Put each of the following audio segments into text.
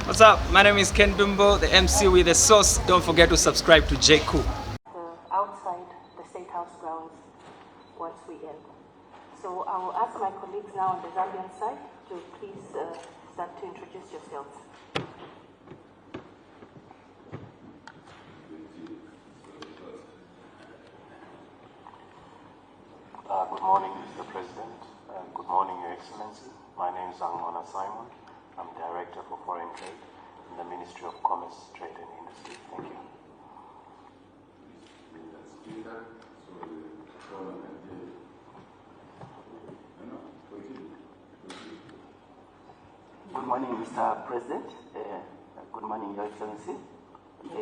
What's up? My name is Ken Dumbo, the MC with the sauce. Don't forget to subscribe to J. Cool. Outside the State House grounds once we end. So I will ask my colleagues now on the Zambian side to please start to introduce yourselves. Good morning, Mr. President. Good morning, Your Excellency. My name is Angona Simon. I'm Director for Foreign Trade in the Ministry of Commerce, Trade and Industry. Thank you. Good morning, Mr. President. Good morning, Your Excellency.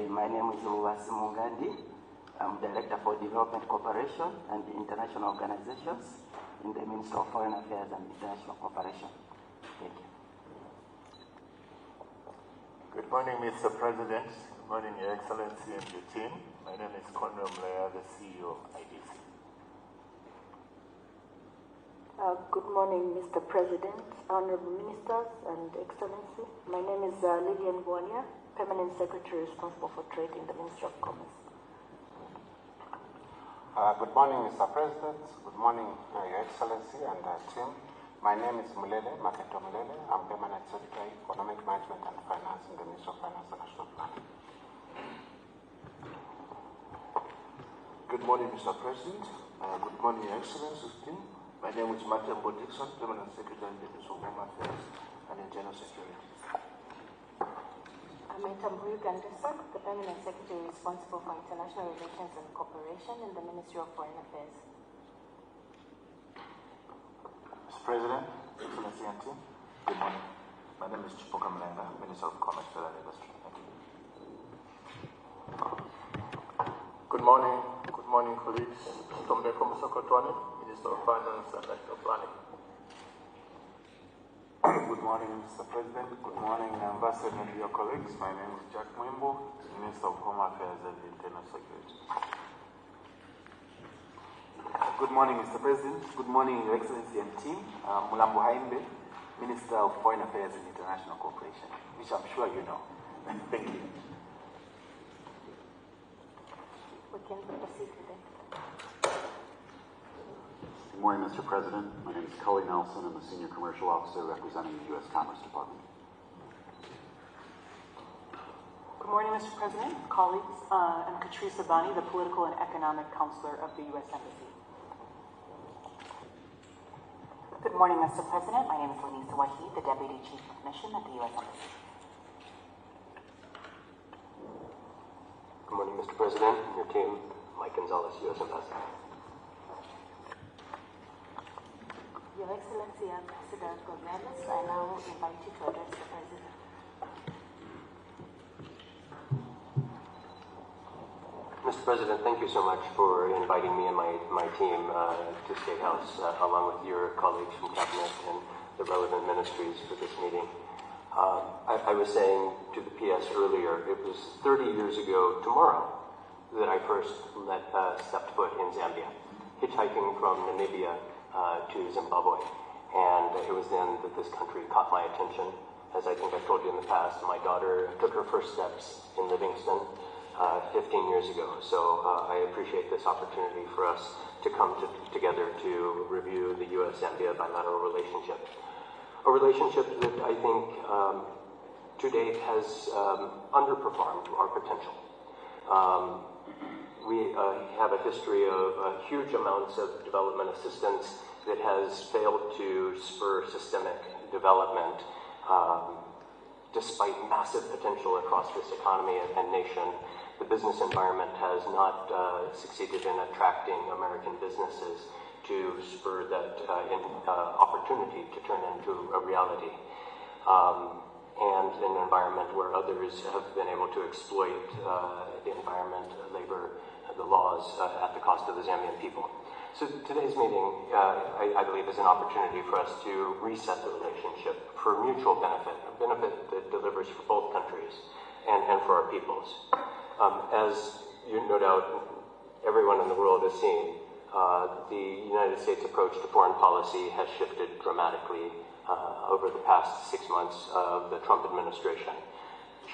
My name is Uwasi Mungandi. I'm Director for Development Cooperation and International Organizations in the Ministry of Foreign Affairs and International Cooperation. Thank you. Good morning, Mr. President. Good morning, Your Excellency and your team. My name is Conrad Mlea, the CEO of IDC. Good morning, Mr. President, Honorable Ministers, and Excellency. My name is Lillian Guania, Permanent Secretary responsible for trade in the Ministry of Commerce. Good morning, Mr. President. Good morning, Your Excellency and team. My name is Mulele Maketo Mulele. I'm Permanent Secretary, Economic Management and Finance in the Ministry of Finance and National Planning. Good morning, Mr. President. Good morning, Your Excellency's team. My name is Matembo Dixon, Permanent Secretary in the Ministry of Home Affairs and Internal Security. I'm Itambuyu Gandeson, the Permanent Secretary responsible for International Relations and Cooperation in the Ministry of Foreign Affairs. Mr. President, Excellency and team, good morning. My name is Chipoka Mlenga, Minister of Commerce, Trade and Industry. Thank you. Good morning, colleagues. Tombeko Musokotwane, Minister of Finance and National Planning. Good morning, Mr. President. Good morning, Ambassador and your colleagues. My name is Jack Mwimbo, Minister of Home Affairs and Internal Security. Good morning, Mr. President. Good morning, Your Excellency and team. Mulambo Haimbe, Minister of Foreign Affairs and International Cooperation, which I'm sure you know. Thank you. We can proceed with it. Good morning, Mr. President. My name is Cully Nelson. I'm the Senior Commercial Officer representing the U.S. Commerce Department. Good morning, Mr. President, colleagues. I'm Katrice Abani, the Political and Economic Counselor of the U.S. Embassy. Good morning, Mr. President. My name is Lanisa Wahid, the Deputy Chief of Mission at the U.S. Embassy. Good morning, Mr. President, and your team, Mike Gonzalez, U.S. Ambassador. Your Excellency, Ambassador Gonzalez, I now invite you to address the President. Mr. President, thank you so much for inviting me and my team to State House, along with your colleagues from Cabinet and the relevant ministries for this meeting. I was saying to the PS earlier, it was 30 years ago tomorrow that I first stepped foot in Zambia, hitchhiking from Namibia to Zimbabwe. And it was then that this country caught my attention. As I think I've told you in the past, my daughter took her first steps in Livingston 15 years ago. So I appreciate this opportunity for us to come together to review the U.S.-Zambia bilateral relationship. A relationship that I think to date has underperformed our potential. We have a history of huge amounts of development assistance that has failed to spur systemic development despite massive potential across this economy and nation. The business environment has not succeeded in attracting American businesses to spur that opportunity to turn into a reality. And in an environment where others have been able to exploit the environment, labor, the laws at the cost of the Zambian people. So today's meeting, I believe, is an opportunity for us to reset the relationship for mutual benefit, a benefit that delivers for both countries and for our peoples. As you no doubt everyone in the world has seen, the United States approach to foreign policy has shifted dramatically over the past 6 months of the Trump administration,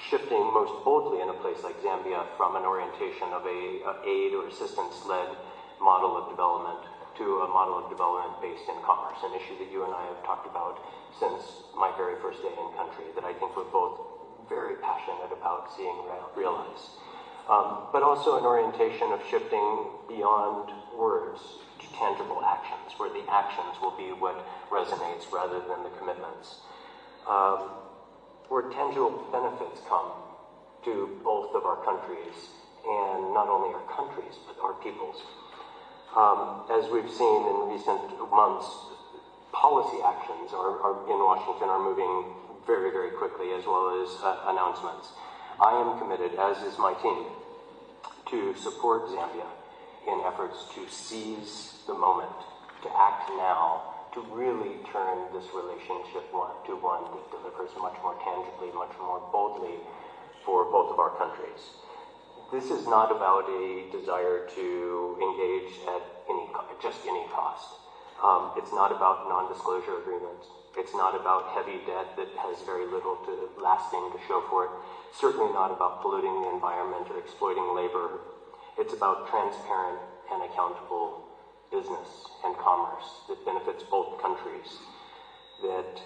shifting most boldly in a place like Zambia from an orientation of a aid or assistance-led model of development to a model of development based in commerce, an issue that you and I have talked about since my very first day in country, that I think we're both very passionate about seeing realized. But also an orientation of shifting beyond words to tangible actions, where the actions will be what resonates rather than the commitments. Where tangible benefits come to both of our countries, and not only our countries, but our peoples. As we've seen in recent months, policy actions in Washington are moving very, very quickly, as well as announcements. I am committed, as is my team, to support Zambia in efforts to seize the moment, to act now, to really turn this relationship to one that delivers much more tangibly, much more boldly for both of our countries. This is not about a desire to engage at just any cost. It's not about non-disclosure agreements. It's not about heavy debt that has very little lasting to show for it. Certainly not about polluting the environment or exploiting labor. It's about transparent and accountable business and commerce that benefits both countries, that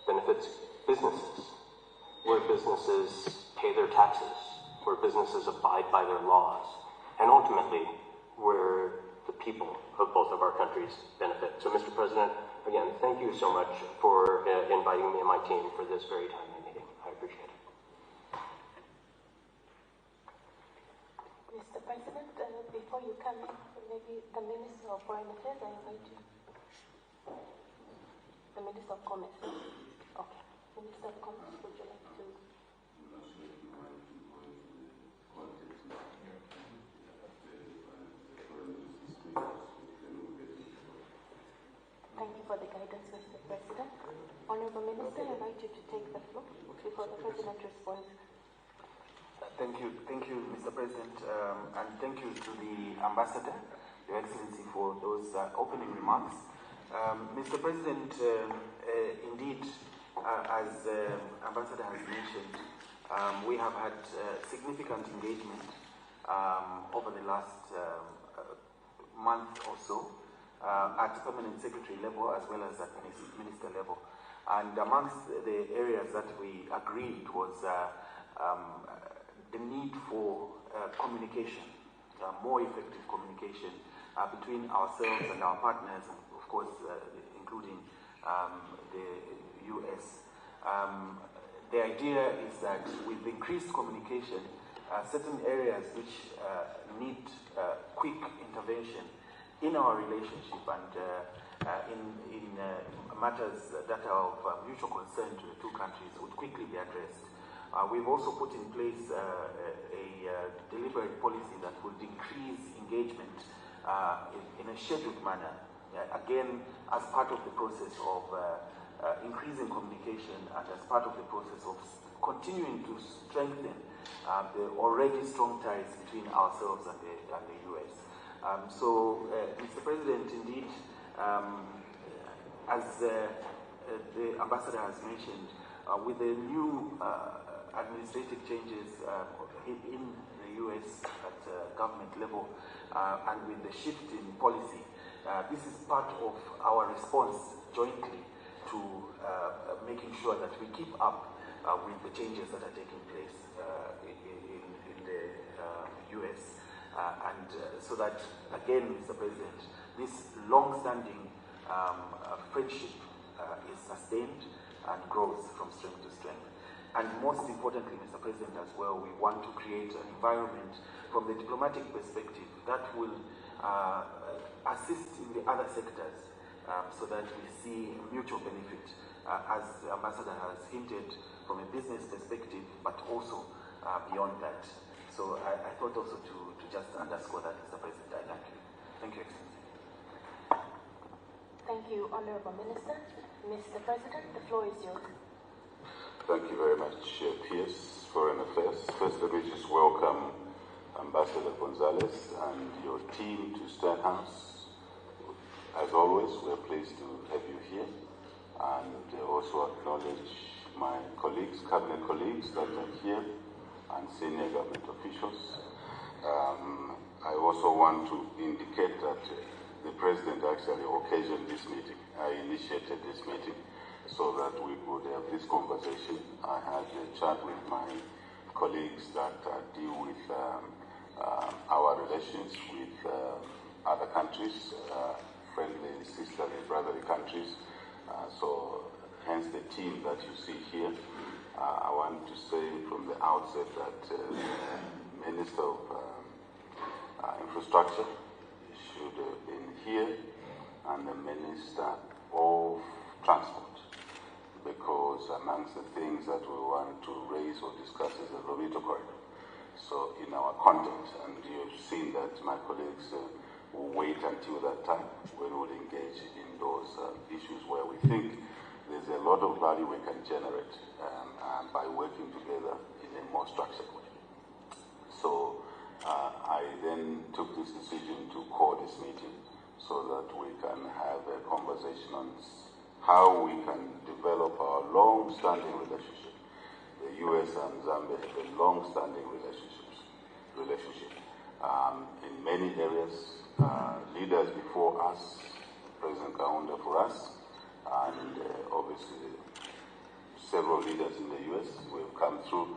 benefits businesses, where businesses pay their taxes, where businesses abide by their laws, and ultimately where the people of both of our countries benefit. So, Mr. President, again, thank you so much for inviting me and my team for this very timely meeting. I appreciate it. Mr. President, before you come in, maybe the Minister of Foreign Affairs, I invite you. The Minister of Commerce. Okay. Minister of Commerce, would you like to? Thank you for the guidance, Mr. President. Honorable Minister, I invite you to take the floor before the President responds. Thank you, Mr. President, and thank you to the Ambassador, Your Excellency, for those opening remarks. Mr. President, indeed, as Ambassador has mentioned, we have had significant engagement over the last month or so at Permanent Secretary level as well as at Minister level. And amongst the areas that we agreed was the need for communication, more effective communication between ourselves and our partners, and of course, including the US. The idea is that with increased communication, certain areas which need quick intervention in our relationship and in matters that are of mutual concern to the two countries would quickly be addressed. We've also put in place a deliberate policy that would increase engagement in a scheduled manner, again, as part of the process of increasing communication and as part of the process of continuing to strengthen the already strong ties between ourselves and the US. Mr. President, indeed, as the Ambassador has mentioned, with the new administrative changes in the US at government level and with the shift in policy, this is part of our response jointly to making sure that we keep up with the changes that are taking place in the US. So that, again, Mr. President, this long-standing friendship is sustained and grows from strength to strength. And most importantly, Mr. President, as well, we want to create an environment from the diplomatic perspective that will assist in the other sectors so that we see mutual benefit, as the Ambassador has hinted, from a business perspective, but also beyond that. So I thought also to just underscore that, Mr. President. I thank you. Thank you, Excellency. Thank you, Honorable Minister. Mr. President, the floor is yours. Thank you very much, PS Foreign Affairs. First, let me just welcome Ambassador Gonzalez and your team to Stonehouse. As always, we're pleased to have you here, and also acknowledge my colleagues, cabinet colleagues that are here, and senior government officials. I also want to indicate that the President actually occasioned this meeting. I initiated this meeting so that we could have this conversation. I had a chat with my colleagues that deal with our relations with other countries, friendly, sisterly, brotherly countries. So hence the team that you see here. I want to say from the outset that the Minister of Infrastructure should have been here, and the Minister of Transport, because amongst the things that we want to raise or discuss is the Lobito Corridor. So in our content, and you've seen that my colleagues will wait until that time when we'll engage in those issues where we think there's a lot of value we can generate by working together in a more structured way. So I then took this decision to call this meeting so that we can have a conversation on how we can develop our long-standing relationship. The U.S. and Zambia have a long-standing relationship in many areas. Leaders before us, President Kaunda for us, and obviously several leaders in the U.S. who have come through,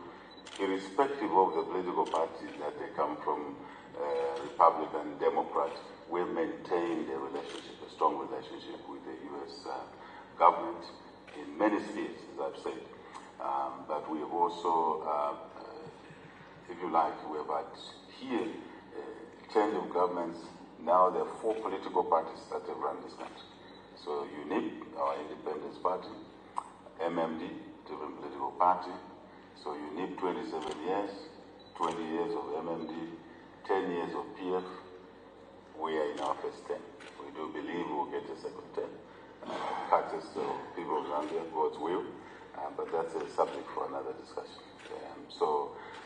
irrespective of the political parties that they come from, Republican, Democrat. We've maintained a relationship, a strong relationship with the U.S. Government in many spheres, as I've said. But we have also, if you like, we have had here change of governments. Now there are 4 political parties that have run this country. So UNIP, our Independence Party, MMD, different political party. So UNIP, 27 years, 20 years of MMD, 10 years of PF. We are in our first 10. We do believe we'll get a second 10. Practice of people of Zambia, God's will, but that's a subject for another discussion.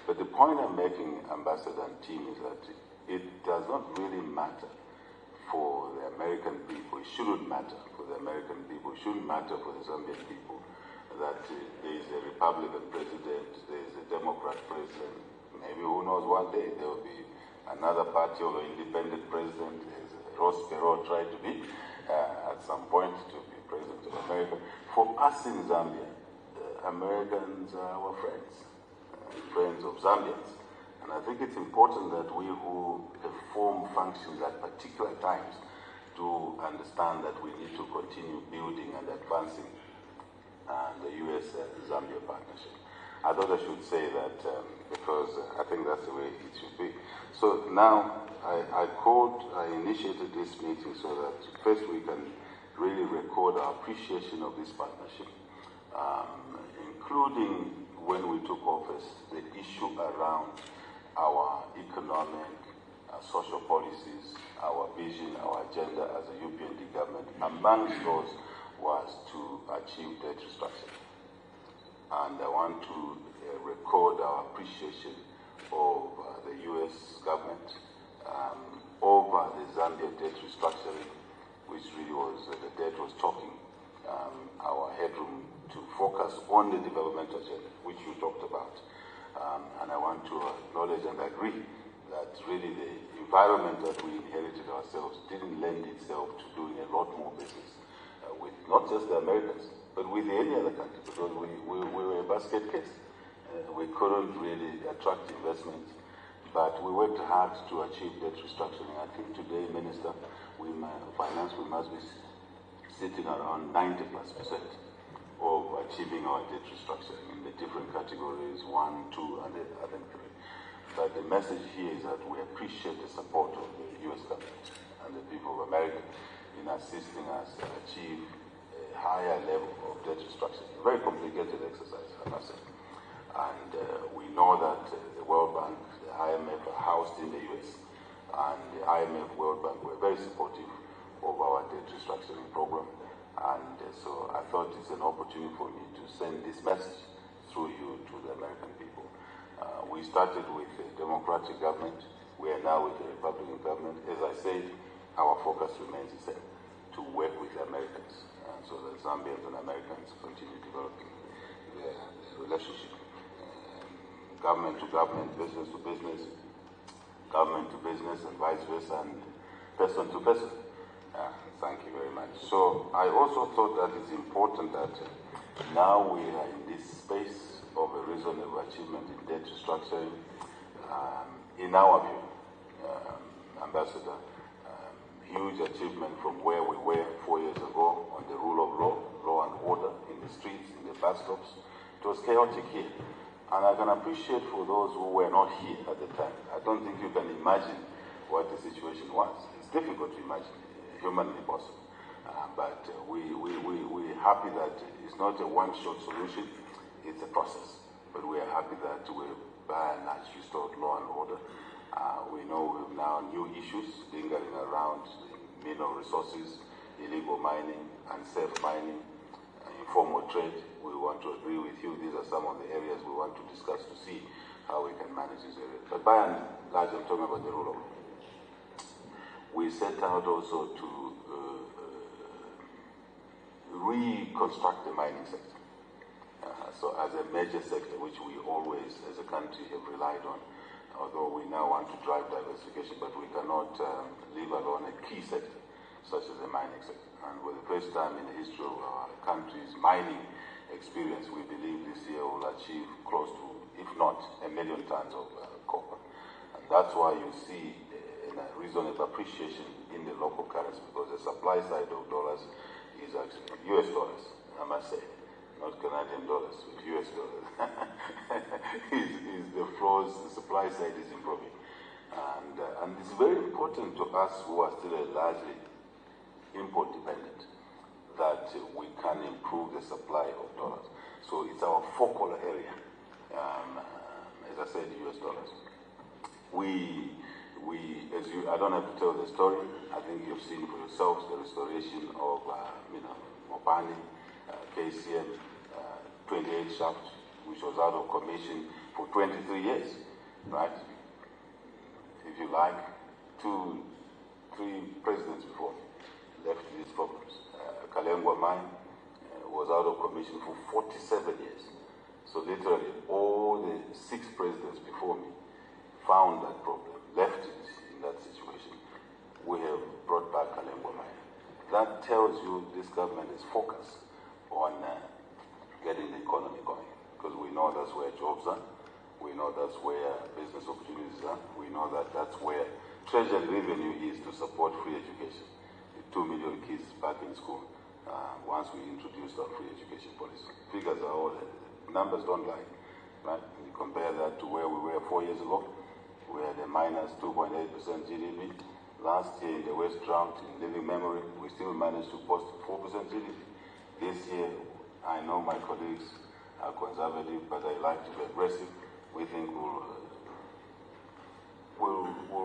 But the point I'm making, Ambassador and team, is that it does not really matter for the American people. It shouldn't matter for the American people. It shouldn't matter for the Zambian people that there is a Republican president, there is a Democrat president. Maybe who knows, one day there will be another party or an independent president, as Ross Perot tried to be at some point to be president of America. For us in Zambia, Americans are our friends, friends of Zambians. And I think it's important that we who perform functions at particular times do understand that we need to continue building and advancing the U.S.-Zambia partnership. I thought I should say that because I think that's the way it should be. So now I initiated this meeting so that first we can really record our appreciation of this partnership, including when we took office, the issue around our economic, social policies, our vision, our agenda as a UPND government. Amongst those was to achieve debt restructuring. And I want to record our appreciation of the U.S. government over the Zambia debt restructuring, which really was, the debt was choking our headroom to focus on the development agenda, which you talked about. And I want to acknowledge and agree that really the environment that we inherited ourselves didn't lend itself to doing a lot more business with not just the Americans, but with any other country, because we were a basket case. We couldn't really attract investments, but we worked hard to achieve debt restructuring. I think today, Minister, Finance, we must be sitting around 90+% of achieving our debt restructuring in the different categories, 1, 2, and I think 3. But the message here is that we appreciate the support of the U.S. government and the people of America in assisting us achieve a higher level of debt restructuring. A very complicated exercise, I must say. And we know that the World Bank, the IMF are housed in the U.S. And the IMF, World Bank were very supportive of our debt restructuring program. And so I thought it's an opportunity for me to send this message through you to the American people. We started with a Democratic government. We are now with a Republican government. As I said, our focus remains the same. to work with the Americans, so that Zambians and Americans continue developing their relationship. Government to government, business to business, government to business, and vice versa, and person to person. Thank you very much. So I also thought that it's important that now we are in this space of a reasonable achievement in debt restructuring. In our view, Ambassador, huge achievement from where we were 4 years ago on the rule of law, law and order in the streets, in the bus stops. It was chaotic here. And I can appreciate for those who were not here at the time. I don't think you can imagine what the situation was. It's difficult to imagine, humanly possible. But we're happy that it's not a one-shot solution, it's a process. But we are happy that we've by and large restored law and order. We know we have now new issues lingering around mineral resources, illegal mining, unsafe mining, informal trade. We want to agree with you. These are some of the areas we want to discuss to see how we can manage these areas. But by and large, I'm talking about the rule of law. We set out also to reconstruct the mining sector. So as a major sector, which we always, as a country, have relied on, although we now want to drive diversification, but we cannot leave alone a key sector, such as the mining sector. And for the first time in the history of our country's mining experience, we believe this year will achieve close to, if not 1 million tons of copper. And that's why you see a reasonable appreciation in the local currency, because the supply side of dollars is actually US dollars, I must say. Not Canadian dollars, but US dollars. is the flows, the supply side is improving. And it's very important to us who are still largely import dependent that we can improve the supply of dollars. So it's our focal area, as I said, US dollars. I don't have to tell the story. I think you've seen for yourselves the restoration of, Mopani, KCM, 28 shaft, which was out of commission for 23 years, right? If you like, 2-3 presidents before left these problems. Kalengwa mine was out of commission for 47 years. So literally all the 6 presidents before me found that problem, left it in that situation. We have brought back Kalengwa mine. That tells you this government is focused on getting the economy going, because we know that's where jobs are, we know that's where business opportunities are, we know that that's where treasury revenue is to support free education. The 2 million kids back in school once we introduced our free education policy. Figures are all, numbers don't lie, right? You compare that to where we were 4 years ago, we had a minus 2.8% GDP. Last year in the West drought, in living memory, we still managed to post 4% GDP. This year, I know my colleagues are conservative, but they like to be aggressive. We think we'll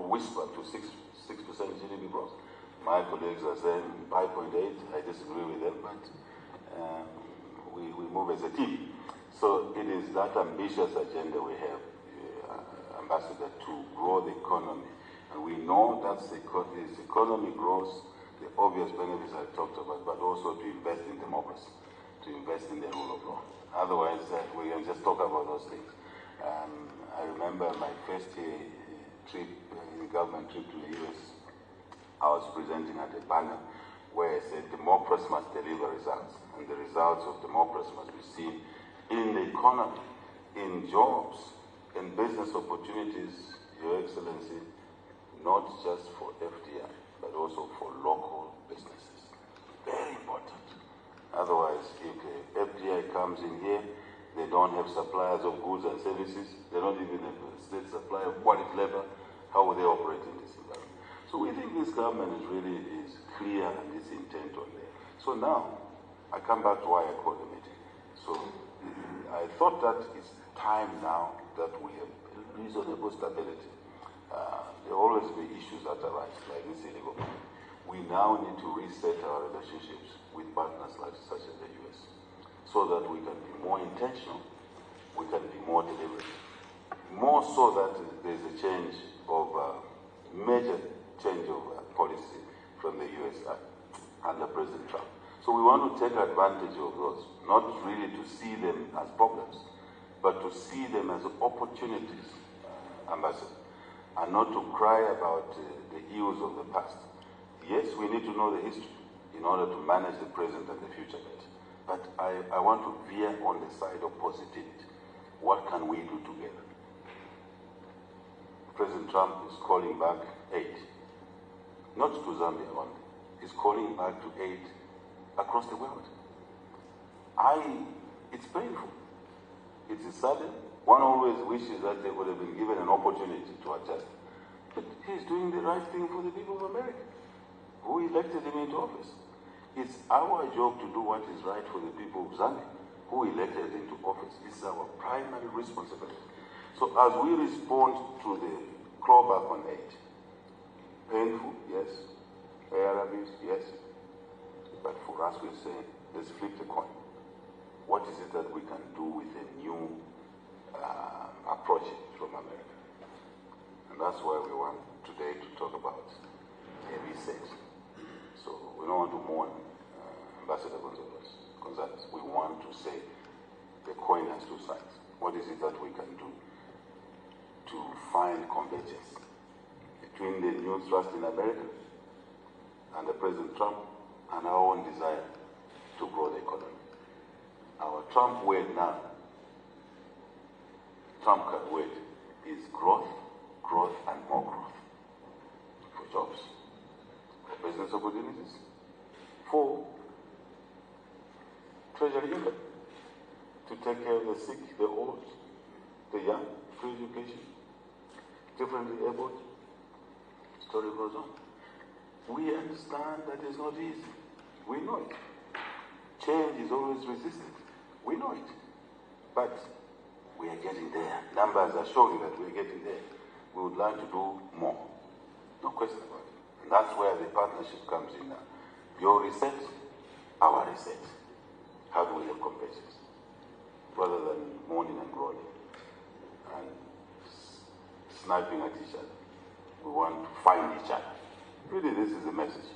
whisper to 6% GDP growth. My colleagues are saying 5.8. I disagree with them, but we move as a team. So it is that ambitious agenda we have, Ambassador, to grow the economy. And we know that this economy grows, the obvious benefits I talked about, but also to invest in democracy, to invest in the rule of law. Otherwise, we can just talk about those things. I remember my first trip, government trip to the US. I was presenting at a panel where I said democracy must deliver results, and the results of democracy must be seen in the economy, in jobs, in business opportunities, Your Excellency, not just for FDI, but also for local businesses. Very important. Otherwise, if the FDI comes in here, they don't have suppliers of goods and services, they don't even have a state supply of quality labor, how will they operate in this environment? So we think this government is clear and its intent on there. So now, I come back to why I called the meeting. So I thought that it's time now that we have reasonable stability. There will always be issues that arise, like this illegal mining. We now need to reset our relationships with partners such as the US, so that we can be more intentional, we can be more deliberate. More so that there's a change of, major change of policy from the US. under President Trump. So we want to take advantage of those, not really to see them as problems, but to see them as opportunities, Ambassador, and not to cry about the ills of the past. Yes, we need to know the history in order to manage the present and the future better. But I want to veer on the side of positivity. What can we do together? President Trump is calling back aid, not to Zambia only. He's calling back to aid across the world. It's painful. It is sudden. One always wishes that they would have been given an opportunity to adjust. But he's doing the right thing for the people of America, who elected him into office. It's our job to do what is right for the people of Zambia, who elected him into office. It's our primary responsibility. So as we respond to the clawback on aid, painful, yes. ARVs, yes. But for us, we're saying, let's flip the coin. What is it that we can do with a new approach from America? And that's why we want today to talk about a reset. So we don't want to mourn Ambassador Gonzalez. We want to say the coin has two sides. What is it that we can do to find convergence between the new thrust in America and the President Trump and our own desire to grow the economy? Our Trump word now, Trump word is growth, growth, and more growth. For jobs, for business opportunities, for treasury income, to take care of the sick, the old, the young, free education, differently abled, story goes on. We understand that it's not easy. We know it. Change is always resisted. We know it. But we are getting there. Numbers are showing that we are getting there. We would like to do more. No question about it. And that's where the partnership comes in now. Your reset, our reset. How do we have convergence? Rather than mourning and groaning and sniping at each other. We want to find each other. Really, this is the message.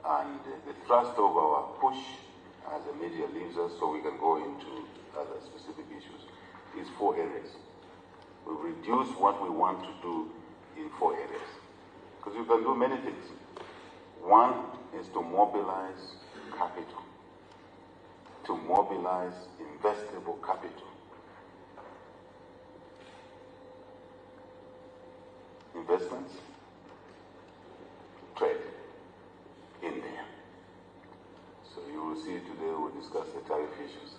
And the thrust of our push, as the media leaves us, so we can go into other specific issues, is 4 areas. We reduce what we want to do in 4 areas. Because you can do many things. One is to mobilize capital, to mobilize investable capital. Investments, trade in there. So you will see today we'll discuss the tariff issues.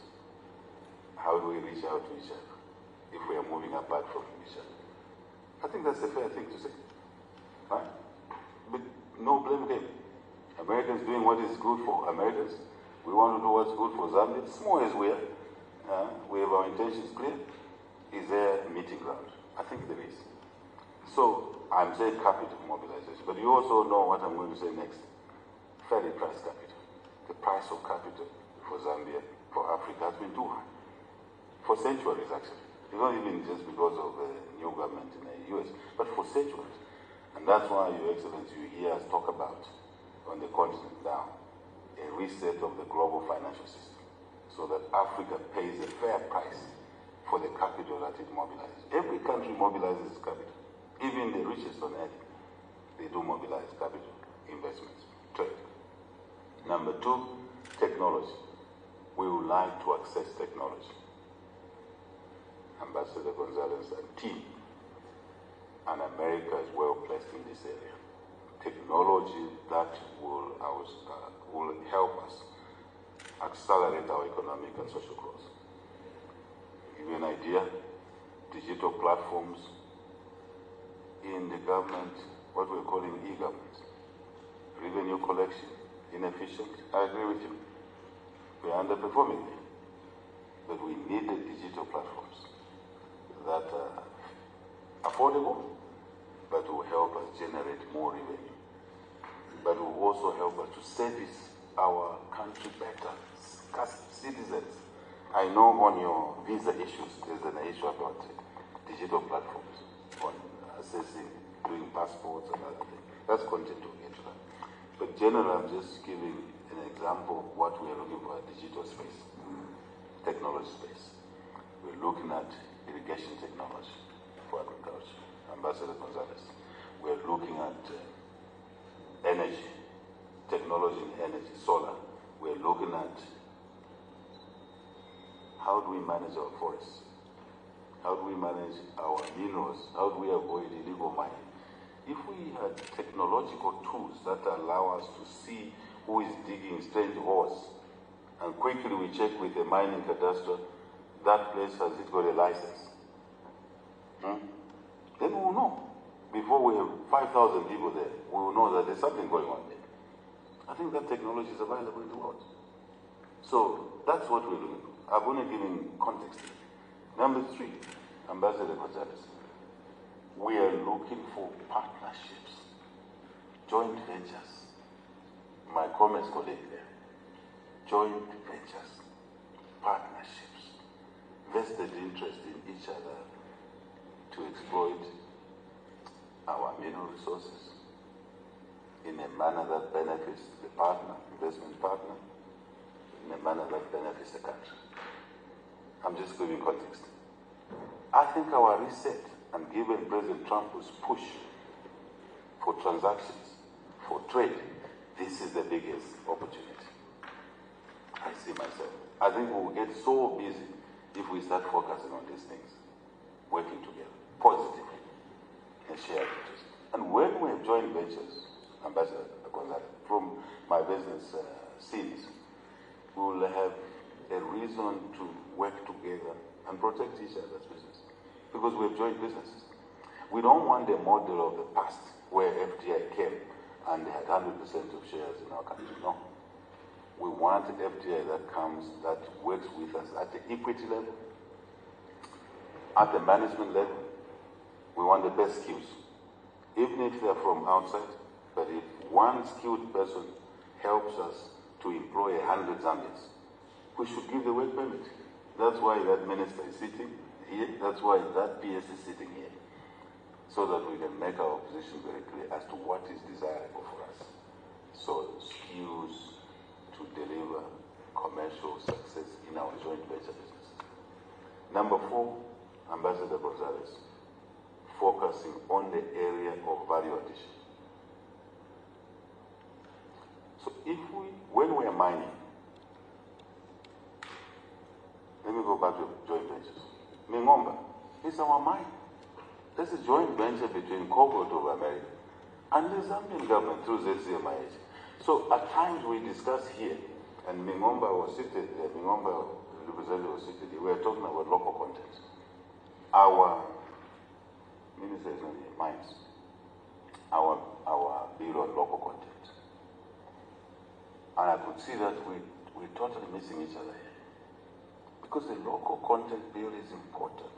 How do we reach out to each other if we are moving apart from each other? I think that's a fair thing to say. Right? But no blame game. Americans doing what is good for Americans. We want to do what's good for Zambia. Small as we are. We have our intentions clear. Is there a meeting ground? I think there is. So I'm saying capital mobilization, but you also know what I'm going to say next. Fairly priced capital. The price of capital for Zambia, for Africa, has been too high. For centuries, actually. It's not even just because of the new government in the US, but for centuries. And that's why, Your Excellency, you hear us talk about, on the continent now, a reset of the global financial system, so that Africa pays a fair price for the capital that it mobilizes. Every country mobilizes its capital. Even the richest on earth, they do mobilize capital, investments, trade. Number 2, technology. We would like to access technology. Ambassador Gonzalez and team, and America is well placed in this area. Technology that will help us accelerate our economic and social growth. Give you an idea, digital platforms in the government, what we're calling e-government. Revenue collection, inefficient. I agree with you. We are underperforming there. But we need the digital platforms that are affordable, but will help us generate more revenue. But will also help us to service our country better, citizens. I know on your visa issues, there's an issue about digital platforms on assessing, doing passports and other things. That's content to get to that. But generally, I'm just giving an example of what we are looking for: a digital space, technology space. We're looking at irrigation technology for agriculture. Ambassador Gonzalez. We're looking at energy, technology in energy, solar. We're looking at how do we manage our forests? How do we manage our minerals? How do we avoid illegal mining? If we had technological tools that allow us to see who is digging strange holes, and quickly we check with the mining cadastre, that place has it got a license? Then we will know. Before we have 5,000 people there, we will know that there's something going on there. I think that technology is available in the world. So that's what we're doing. I've only given context. Number 3, Ambassador Gonzalez. We are looking for partnerships, joint ventures. My commerce colleague there. Joint ventures, partnerships, vested interest in each other to exploit our mineral resources in a manner that benefits the partner, investment partner, in a manner that benefits the country. I'm just giving context. I think our reset, and given President Trump's push for transactions, for trade, this is the biggest opportunity. I see myself. I think we will get so busy if we start focusing on these things, working together, positively, and sharing interest. And when we have joint ventures, Ambassador Gonzalez, from my business scenes, we will have a reason to work together and protect each other's business. Because we have joint businesses. We don't want the model of the past where FDI came and they had 100% of shares in our country. No. We want FDI that comes, that works with us at the equity level, at the management level. We want the best skills. Even if they're from outside, but if one skilled person helps us to employ 100 Zambians, we should give the work permit. That's why that minister is sitting here. That's why that PS is sitting here. So that we can make our position very clear as to what is desirable for us. So skills to deliver commercial success in our joint venture business. Number 4, Ambassador Gonzalez, focusing on the area of value addition. So when we are mining, let me go back to joint ventures. Mingomba is our mine. There's a joint venture between Cobalt of America and the Zambian government through ZCMIH. So at times we discuss here, and Mingomba was seated there, Mingomba representative was seated here, we were talking about local content. Our minister is not here, mines. Our bill on local content. And I could see that we're totally missing each other here. Because the local content bill is important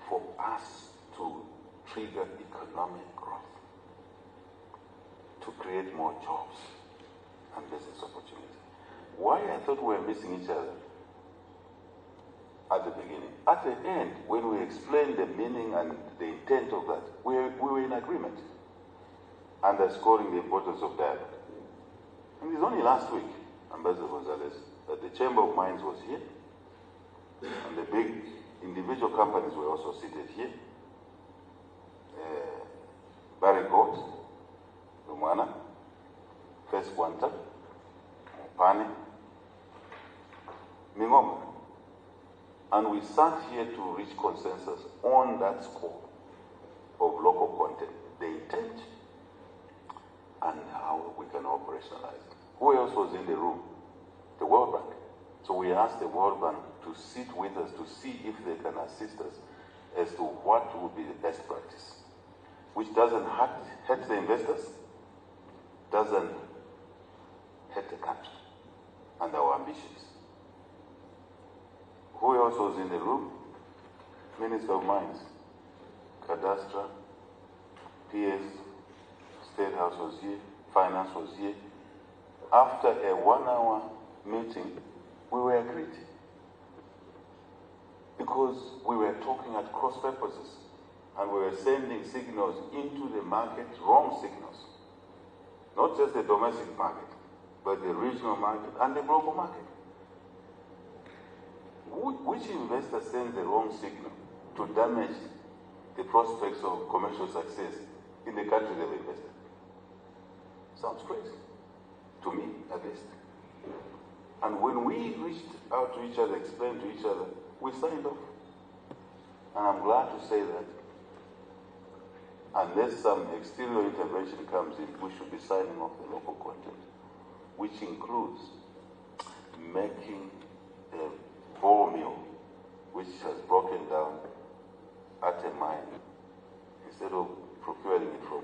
for us to trigger economic growth, to create more jobs and business opportunity. Why I thought we were missing each other at the beginning. At the end, when we explained the meaning and the intent of that, we were in agreement, underscoring the importance of dialogue. And it's only last week, Ambassador Gonzalez, that the Chamber of Mines was here, and the big individual companies were also seated here. Barry Goat, Lumwana, First Quanta, Pani, Mingomba. And we sat here to reach consensus on that scope of local content, the intent, and how we can operationalize it. Who else was in the room? The World Bank. So we asked the World Bank to sit with us to see if they can assist us as to what would be the best practice, which doesn't hurt the investors, doesn't hurt the country and our ambitions. Who else was in the room? Minister of Mines, Cadastre, PS, State House was here, Finance was here. After a 1-hour meeting, we were agreed. Because we were talking at cross purposes and we were sending signals into the market, wrong signals. Not just the domestic market, but the regional market and the global market. Which investor sends the wrong signal to damage the prospects of commercial success in the country they've invested? Sounds crazy, to me at least. And when we reached out to each other, explained to each other, we signed off. And I'm glad to say that unless some external intervention comes in, we should be signing off the local content, which includes making a ball mill, which has broken down at a mine. Instead of procuring it from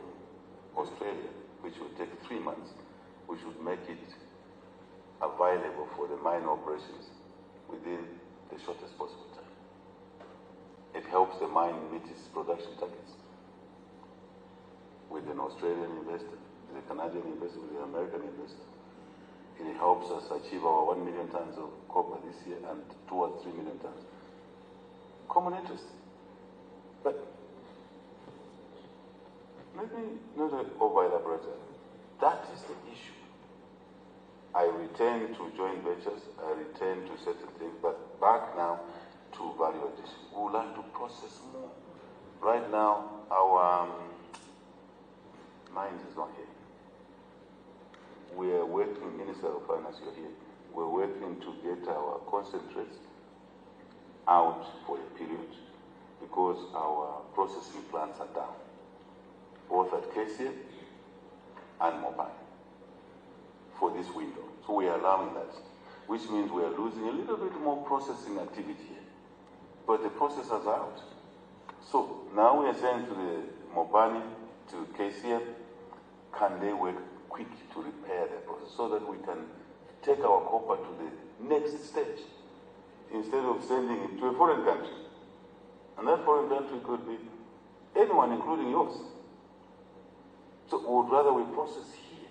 Australia, which would take 3 months, we should make it available for the mine operations within the shortest possible time. It helps the mine meet its production targets with an Australian investor, with a Canadian investor, with an American investor. It helps us achieve our 1 million tons of copper this year and 2 or 3 million tons. Common interest. But let me not over-elaborate. That is the issue. I return to joint ventures, I return to certain things, but back now to value addition. We would like to process more. Right now, our mines is not here. We are working, Minister of Finance, you're here. We're working to get our concentrates out for a period because our processing plants are down, both at KCM and Mobile, for this window. So we are allowing that, which means we are losing a little bit more processing activity here. But the processors are out. So now we are saying to the Mobani, to KCM, can they work quick to repair the process so that we can take our copper to the next stage instead of sending it to a foreign country. And that foreign country could be anyone, including yours. So we would rather we process here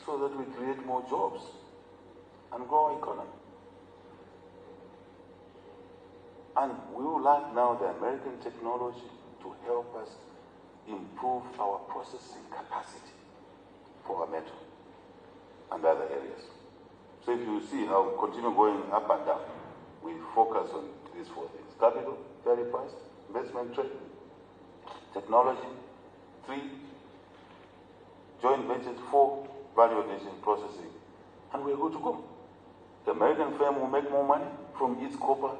so that we create more jobs and grow our economy. And we would like now the American technology to help us improve our processing capacity for our metal and other areas. So if you see how we continue going up and down, we focus on these 4 things. Capital, fairly priced, investment trade, technology, 3, joint ventures, 4, value addition processing, and we're good to go. The American firm will make more money from its copper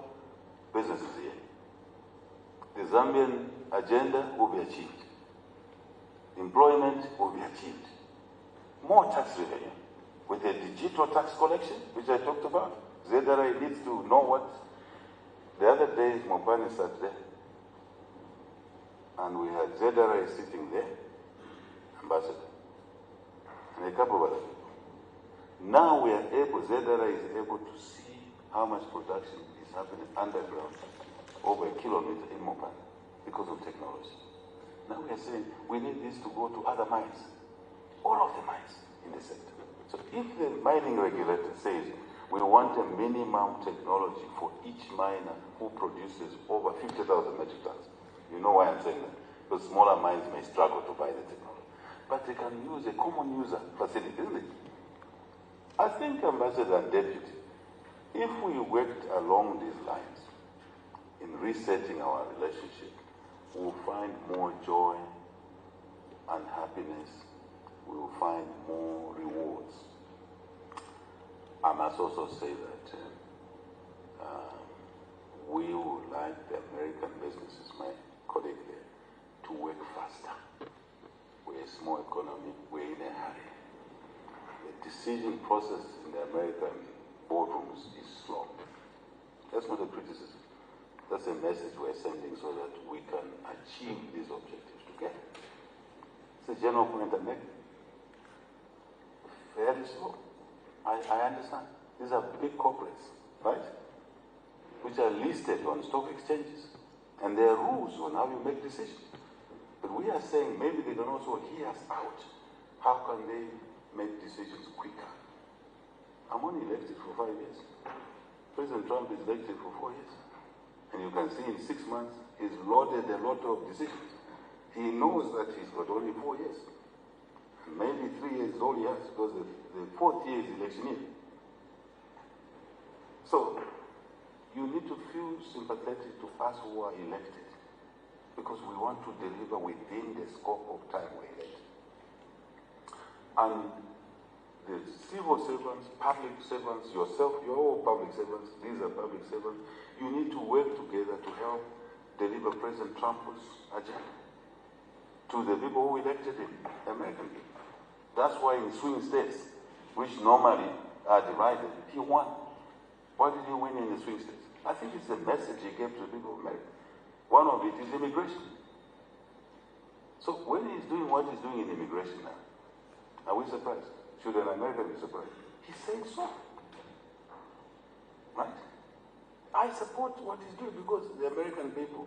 businesses here. The Zambian agenda will be achieved. Employment will be achieved. More tax revenue. With a digital tax collection, which I talked about, ZRA needs to know what. The other day, Mopani sat there, and we had ZRA sitting there, ambassador, and a couple of other people. Now we are able, ZRA is able to see how much production is happening underground, over a kilometer in Mopani, because of technology. Now we are saying we need this to go to other mines, all of the mines in the sector. So if the mining regulator says we want a minimum technology for each miner who produces over 50,000 metric tons, you know why I'm saying that? Because smaller mines may struggle to buy the technology. But they can use a common user facility, isn't it? I think, Ambassador and Deputy, if we worked along these lines in resetting our relationship, we'll find more joy and happiness. We will find more rewards. I must also say that we would like the American businesses, my colleague there, to work faster. We're a small economy, we're in a hurry. The decision process in the American boardrooms is slow. That's not a criticism. That's a message we're sending so that we can achieve these objectives together. It's a general point I make. Fairly slow. I understand. These are big corporates, right? Which are listed on stock exchanges. And there are rules on how you make decisions. But we are saying maybe they can also hear us out. How can they make decisions quicker? I'm only elected for 5 years. President Trump is elected for 4 years. And you can see in 6 months, he's loaded a lot of decisions. He knows that he's got only 4 years. Maybe 3 years is all he has because the the 4th year is election year. So, you need to feel sympathetic to us who are elected, because we want to deliver within the scope of time we're elected. And the civil servants, public servants, yourself, you're all public servants, these are public servants, you need to work together to help deliver President Trump's agenda to the people who elected him, American people. That's why in swing states, which normally are divided, he won. Why did he win in the swing states? I think it's a message he gave to the people of America. One of it is immigration. So when he's doing what he's doing in immigration now, are we surprised? Should an American be surprised? He said so. Right? I support what he's doing because the American people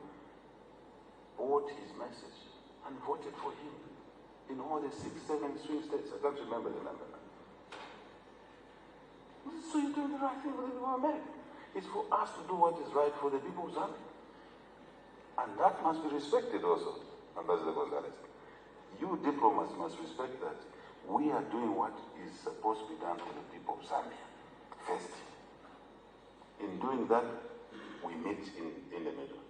bought his message and voted for him in all the 6, 7 swing states. I can't remember the number now. So you're doing the right thing for the people of America. It's for us to do what is right for the people of Zambia. And that must be respected also, Ambassador Gonzalez. You diplomats must respect that we are doing what is supposed to be done for the people of Zambia first. In doing that, we meet in the middle,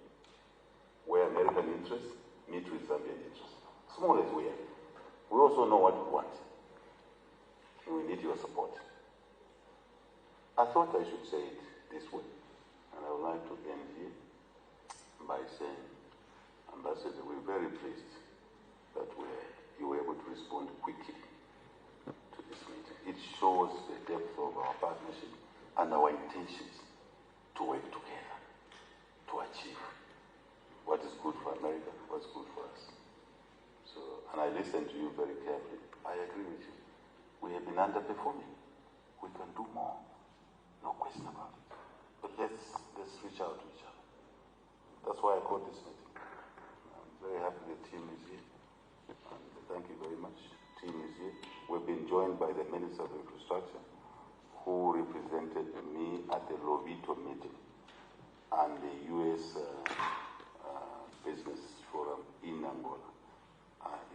where American interests meet with Zambian interests. Small as we are, we also know what we want. We need your support. I thought I should say it this way, and I would like to end here by saying, Ambassador, we're very pleased that you were able to respond quickly to this meeting. It shows the depth of our partnership and our intentions to work together to achieve what is good for America, what's good for us. So, and I listened to you very carefully. I agree with you. We have been underperforming. We can do more. No question about it. But let's reach out to each other. That's why I called this meeting. I'm very happy the team is here. And thank you very much. The team is here. We've been joined by the Minister of Infrastructure, who represented me at the Lobito meeting and the U.S. Business Forum in Angola.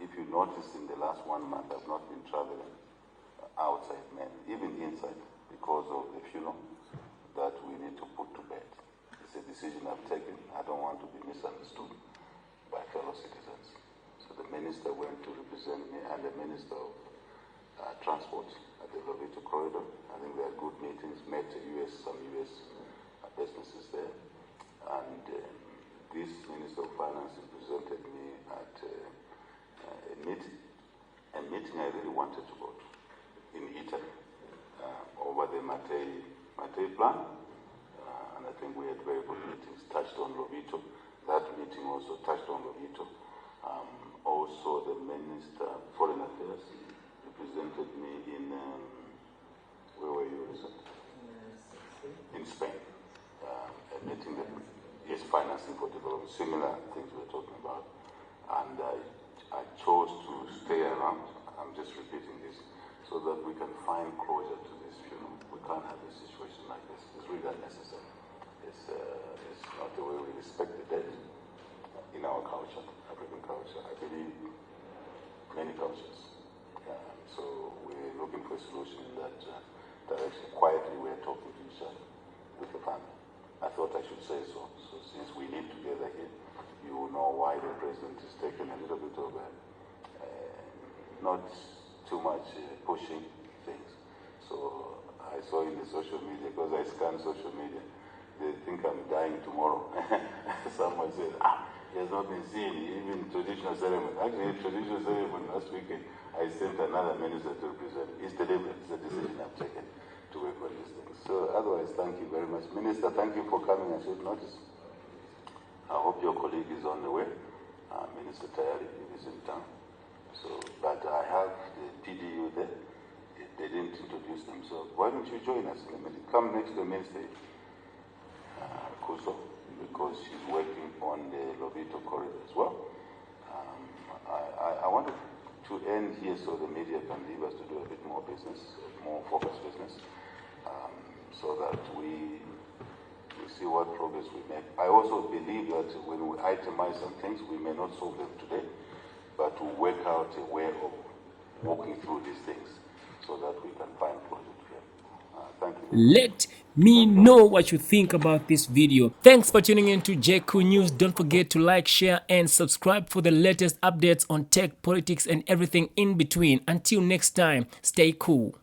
If you noticed, in the last 1 month, I've not been traveling outside, even inside, because of the funeral that we need to put to bed. It's a decision I've taken. I don't want to be misunderstood by fellow citizens. So the minister went to represent me and the Minister of Transport at the Lobito corridor. I think they had good meetings, met some U.S. businesses there. And this Minister of Finance represented me at a meeting I really wanted to go to in Italy over the Mattei plan. And I think we had very good meetings, touched on Lobito. That meeting also touched on Lobito. Also the Minister of Foreign Affairs represented me in, where were you recently? In Spain. A meeting that is financing for development, similar things we're talking about. And I chose to stay around, I'm just repeating this, so that we can find closure to this funeral. We can't have a situation like this. It's really unnecessary. It's not the way we respect the dead in our culture, African culture. I believe many cultures. So we're looking for a solution in that direction. Quietly, we're talking to each other with the family. I thought I should say so. So since we live together here, you will know why the president is taking a little bit of not too much pushing things. So I saw in the social media, because I scan social media, they think I'm dying tomorrow. Someone said, he has not been seen, even traditional ceremony. Actually, traditional ceremony last weekend, I sent another minister to represent. It's deliberate. It's a decision I've taken to work on these things. So otherwise, thank you very much. Minister, thank you for coming at short notice. I hope your colleague is on the way. Minister Tayari is in town. So, but I have the PDU there. They didn't introduce themselves. Why don't you join us in a minute? Come next to Minister Kuso, because she's working on the Lobito corridor as well. I wanted to end here so the media can leave us to do a bit more business, more focused business, so that we see what progress we make. I also believe that when we itemize some things, we may not solve them today, but to work out a way of walking through these things so that we can find project here. Thank you. Let me know what you think about this video. Thanks for tuning in to JCOO News. Don't forget to like, share, and subscribe for the latest updates on tech, politics, and everything in between. Until next time, stay cool.